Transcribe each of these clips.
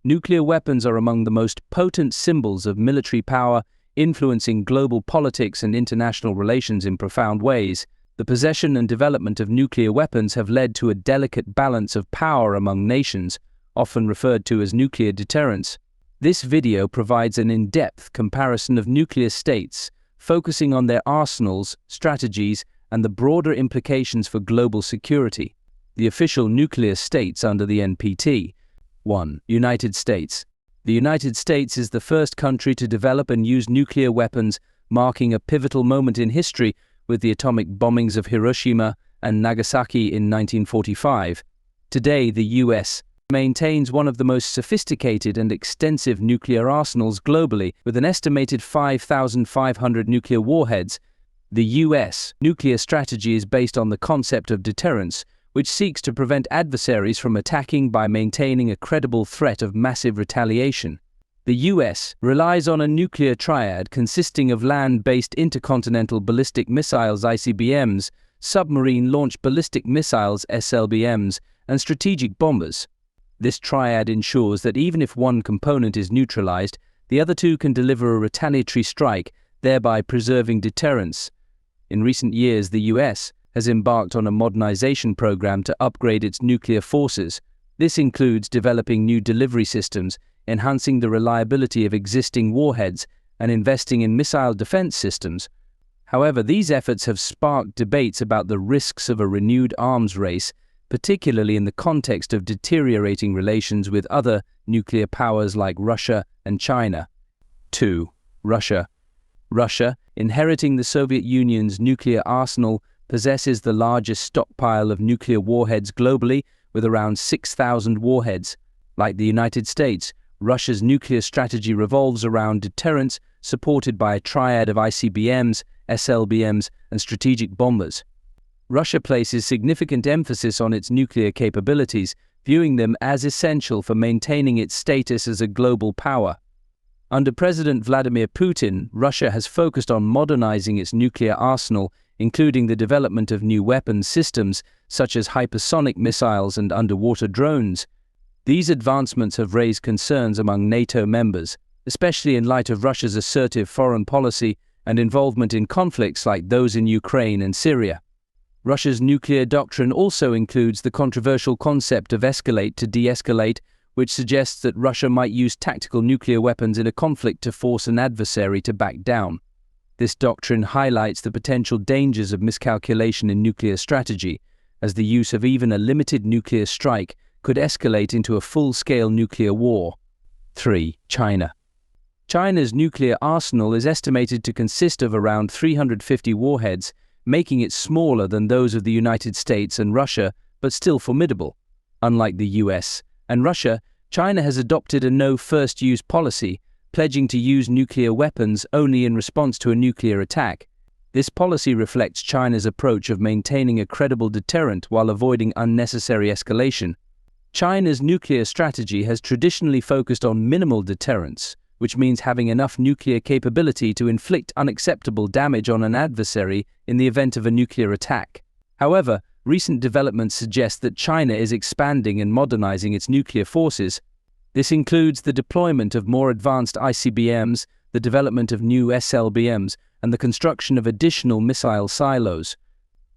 Nuclear weapons are among the most potent symbols of military power, influencing global politics and international relations in profound ways. The possession and development of nuclear weapons have led to a delicate balance of power among nations, often referred to as nuclear deterrence. This video provides an in-depth comparison of nuclear states, focusing on their arsenals, strategies, and the broader implications for global security. The official nuclear states under the NPT. 1. United States. The United States is the first country to develop and use nuclear weapons, marking a pivotal moment in history with the atomic bombings of Hiroshima and Nagasaki in 1945. Today, the U.S. maintains one of the most sophisticated and extensive nuclear arsenals globally, with an estimated 5,500 nuclear warheads. The U.S. nuclear strategy is based on the concept of deterrence, which seeks to prevent adversaries from attacking by maintaining a credible threat of massive retaliation. The U.S. relies on a nuclear triad consisting of land-based intercontinental ballistic missiles (ICBMs), submarine-launched ballistic missiles (SLBMs), and strategic bombers. This triad ensures that even if one component is neutralized, the other two can deliver a retaliatory strike, thereby preserving deterrence. In recent years, the U.S. has embarked on a modernization program to upgrade its nuclear forces. This includes developing new delivery systems, enhancing the reliability of existing warheads, and investing in missile defense systems. However, these efforts have sparked debates about the risks of a renewed arms race, particularly in the context of deteriorating relations with other nuclear powers like Russia and China. 2. Russia. Russia, inheriting the Soviet Union's nuclear arsenal, possesses the largest stockpile of nuclear warheads globally, with around 6,000 warheads. Like the United States, Russia's nuclear strategy revolves around deterrence, supported by a triad of ICBMs, SLBMs, and strategic bombers. Russia places significant emphasis on its nuclear capabilities, viewing them as essential for maintaining its status as a global power. Under President Vladimir Putin, Russia has focused on modernizing its nuclear arsenal, including the development of new weapons systems such as hypersonic missiles and underwater drones. These advancements have raised concerns among NATO members, especially in light of Russia's assertive foreign policy and involvement in conflicts like those in Ukraine and Syria. Russia's nuclear doctrine also includes the controversial concept of escalate to de-escalate, which suggests that Russia might use tactical nuclear weapons in a conflict to force an adversary to back down. This doctrine highlights the potential dangers of miscalculation in nuclear strategy, as the use of even a limited nuclear strike could escalate into a full-scale nuclear war. 3. China. China's nuclear arsenal is estimated to consist of around 350 warheads, making it smaller than those of the United States and Russia, but still formidable. Unlike the US and Russia, China has adopted a no-first-use policy, pledging to use nuclear weapons only in response to a nuclear attack. This policy reflects China's approach of maintaining a credible deterrent while avoiding unnecessary escalation. China's nuclear strategy has traditionally focused on minimal deterrence, which means having enough nuclear capability to inflict unacceptable damage on an adversary in the event of a nuclear attack. However, recent developments suggest that China is expanding and modernizing its nuclear forces. This includes the deployment of more advanced ICBMs, the development of new SLBMs, and the construction of additional missile silos.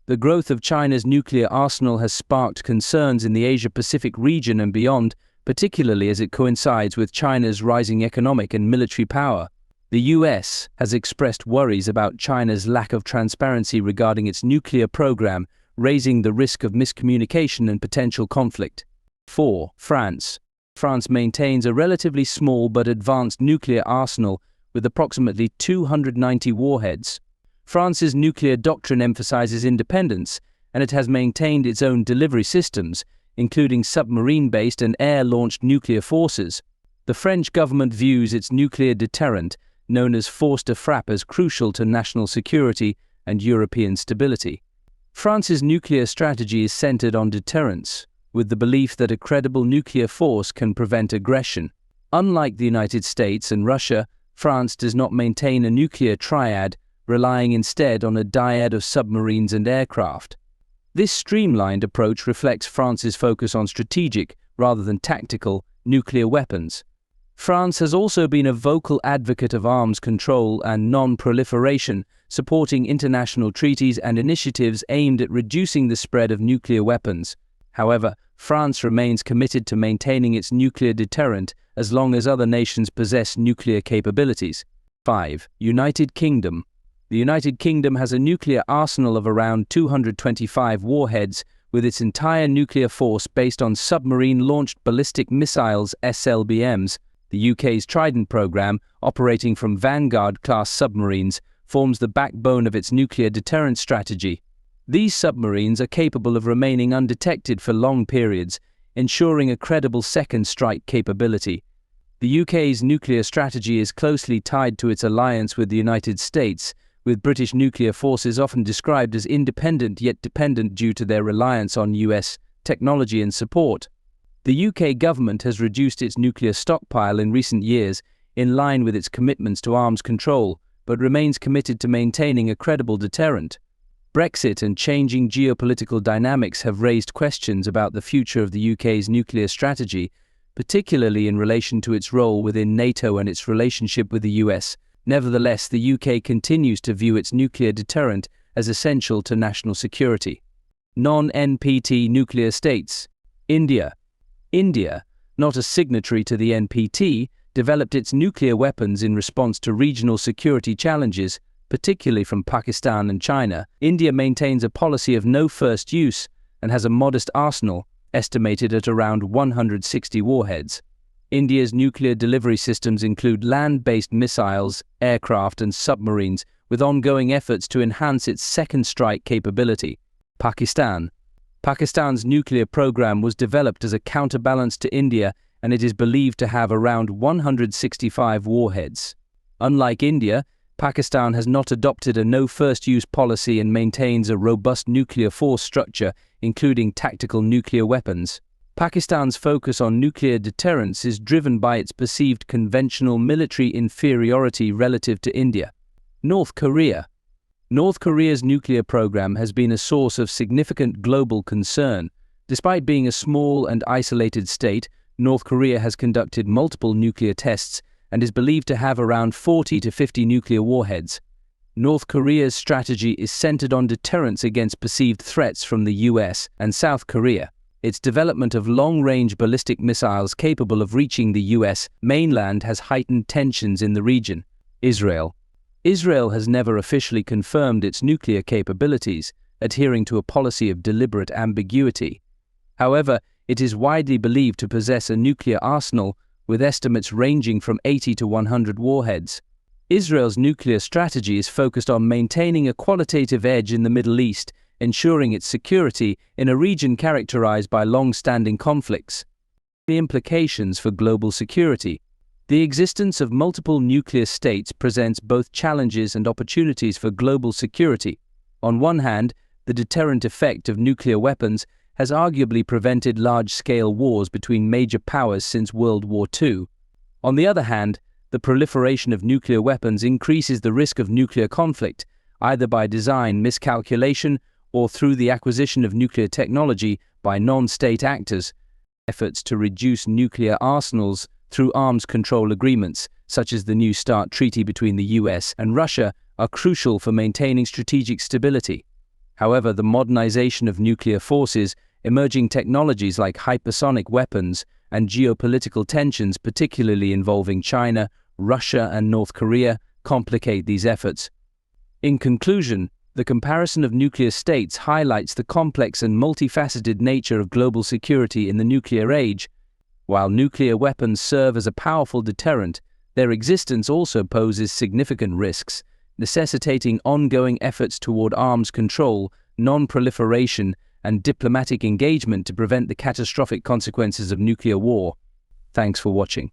The growth of China's nuclear arsenal has sparked concerns in the Asia-Pacific region and beyond, particularly as it coincides with China's rising economic and military power. The US has expressed worries about China's lack of transparency regarding its nuclear program, raising the risk of miscommunication and potential conflict. 4. France. France maintains a relatively small but advanced nuclear arsenal with approximately 290 warheads. France's nuclear doctrine emphasizes independence, and it has maintained its own delivery systems, including submarine-based and air-launched nuclear forces. The French government views its nuclear deterrent, known as force de frappe, as crucial to national security and European stability. France's nuclear strategy is centered on deterrence, with the belief that a credible nuclear force can prevent aggression. Unlike the United States and Russia, France does not maintain a nuclear triad, relying instead on a dyad of submarines and aircraft. This streamlined approach reflects France's focus on strategic rather than tactical nuclear weapons. France has also been a vocal advocate of arms control and non-proliferation, supporting international treaties and initiatives aimed at reducing the spread of nuclear weapons. However, France remains committed to maintaining its nuclear deterrent as long as other nations possess nuclear capabilities. 5. United Kingdom. The United Kingdom has a nuclear arsenal of around 225 warheads, with its entire nuclear force based on submarine-launched ballistic missiles (SLBMs). The UK's Trident programme, operating from Vanguard-class submarines, forms the backbone of its nuclear deterrence strategy. These submarines are capable of remaining undetected for long periods, ensuring a credible second strike capability. The UK's nuclear strategy is closely tied to its alliance with the United States, with British nuclear forces often described as independent yet dependent due to their reliance on US technology and support. The UK government has reduced its nuclear stockpile in recent years, in line with its commitments to arms control, but remains committed to maintaining a credible deterrent. Brexit and changing geopolitical dynamics have raised questions about the future of the UK's nuclear strategy, particularly in relation to its role within NATO and its relationship with the US. Nevertheless, the UK continues to view its nuclear deterrent as essential to national security. Non-NPT nuclear states. India. India, not a signatory to the NPT, developed its nuclear weapons in response to regional security challenges, particularly from Pakistan and China. India maintains a policy of no first use and has a modest arsenal, estimated at around 160 warheads. India's nuclear delivery systems include land-based missiles, aircraft and submarines, with ongoing efforts to enhance its second strike capability. Pakistan. Pakistan's nuclear program was developed as a counterbalance to India, and it is believed to have around 165 warheads. Unlike India, Pakistan has not adopted a no-first-use policy and maintains a robust nuclear force structure, including tactical nuclear weapons. Pakistan's focus on nuclear deterrence is driven by its perceived conventional military inferiority relative to India. North Korea. North Korea's nuclear program has been a source of significant global concern. Despite being a small and isolated state, North Korea has conducted multiple nuclear tests and is believed to have around 40 to 50 nuclear warheads. North Korea's strategy is centered on deterrence against perceived threats from the US and South Korea. Its development of long-range ballistic missiles capable of reaching the US mainland has heightened tensions in the region. Israel. Israel has never officially confirmed its nuclear capabilities, adhering to a policy of deliberate ambiguity. However, it is widely believed to possess a nuclear arsenal, with estimates ranging from 80 to 100 warheads. Israel's nuclear strategy is focused on maintaining a qualitative edge in the Middle East, ensuring its security in a region characterized by long-standing conflicts. The implications for global security. The existence of multiple nuclear states presents both challenges and opportunities for global security. On one hand, the deterrent effect of nuclear weapons has arguably prevented large-scale wars between major powers since World War II. On the other hand, the proliferation of nuclear weapons increases the risk of nuclear conflict, either by design miscalculation or through the acquisition of nuclear technology by non-state actors. Efforts to reduce nuclear arsenals through arms control agreements, such as the New START treaty between the US and Russia, are crucial for maintaining strategic stability. However, the modernization of nuclear forces, emerging technologies like hypersonic weapons, and geopolitical tensions, particularly involving China, Russia, and North Korea, complicate these efforts. In conclusion, the comparison of nuclear states highlights the complex and multifaceted nature of global security in the nuclear age. While nuclear weapons serve as a powerful deterrent, their existence also poses significant risks, necessitating ongoing efforts toward arms control, non-proliferation, and diplomatic engagement to prevent the catastrophic consequences of nuclear war. Thanks for watching.